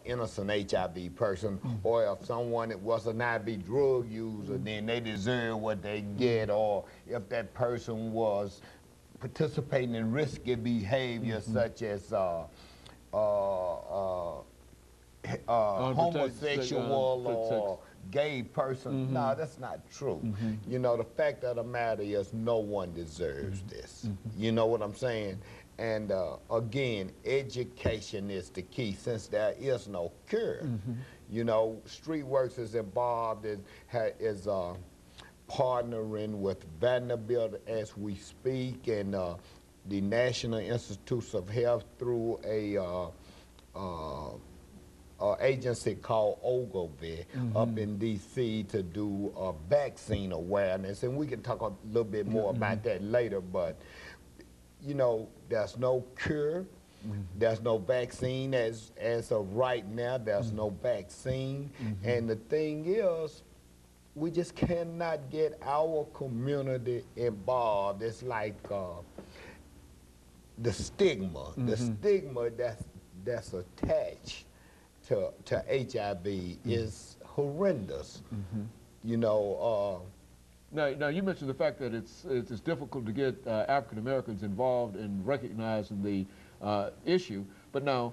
innocent HIV person, or if someone was an IV drug user, then they deserve what they get, or if that person was participating in risky behavior such as homosexual or gay person. No, that's not true. You know, the fact of the matter is no one deserves this. You know what I'm saying? And again, education is the key, since there is no cure. You know, Streetworks is involved, is partnering with Vanderbilt as we speak, and the National Institutes of Health through a agency called Ogilvy up in D.C. to do vaccine awareness, and we can talk a little bit more about that later. But you know, there's no cure, there's no vaccine as of right now. There's no vaccine, and the thing is, we just cannot get our community involved. It's like the stigma, that's attached to HIV is horrendous. You know. Now you mentioned the fact that it's difficult to get African Americans involved in recognizing the issue, but now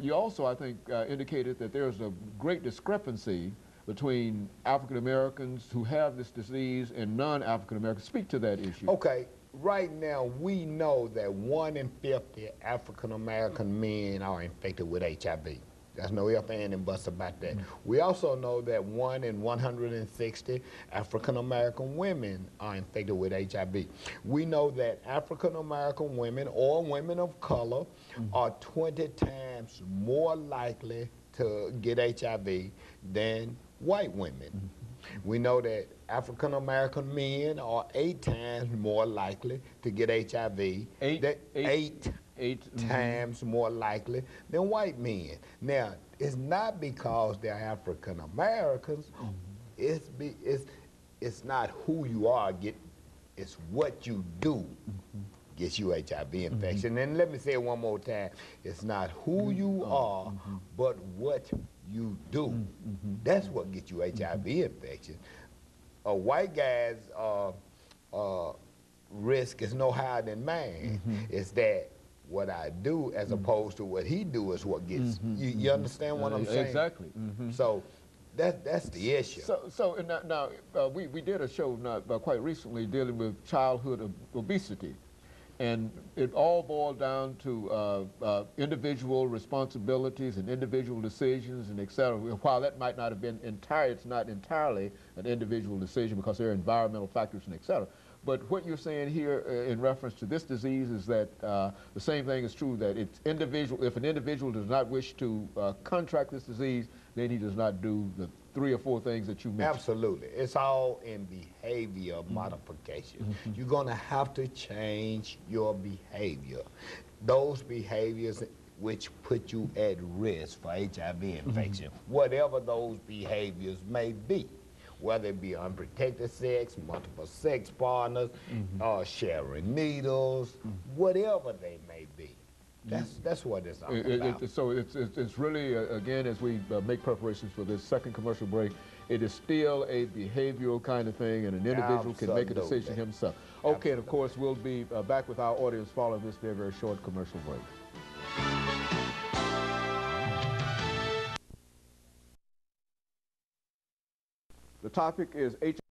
you also, I think, indicated that there's a great discrepancy between African Americans who have this disease and non-African Americans. Speak to that issue. Okay. Right now, we know that 1 in 50 African American men are infected with HIV. There's no ifs, ands, and buts about that. We also know that 1 in 160 African American women are infected with HIV. We know that African American women or women of color are 20 times more likely to get HIV than white women. We know that African American men are 8 times more likely to get HIV. Eight times more likely than white men. Now, it's not because they're African Americans. It's not who you are. It's what you do gets you HIV infection. And let me say it one more time. It's not who you are, but what you do. That's what gets you HIV infection. A white guy's risk is no higher than mine. It's that what I do as opposed to what he do is what gets you understand what I'm saying? Exactly. So that's the issue. So now we did a show quite recently dealing with childhood obesity, and it all boiled down to individual responsibilities and individual decisions and et cetera. While that might not have been it's not entirely an individual decision because there are environmental factors and et cetera. But what you're saying here in reference to this disease is that the same thing is true, that it's individual. If an individual does not wish to contract this disease, then he does not do the 3 or 4 things that you mentioned. Absolutely. It's all in behavior modification. You're going to have to change your behavior. Those behaviors which put you at risk for HIV infection, whatever those behaviors may be. Whether it be unprotected sex, multiple sex partners, sharing needles, whatever they may be. That's what it's all about. So it's really, again, as we make preparations for this second commercial break, it is still a behavioral kind of thing, and an individual can make a decision himself. Okay, and of course, we'll be back with our audience following this very, very short commercial break. The topic is HIV.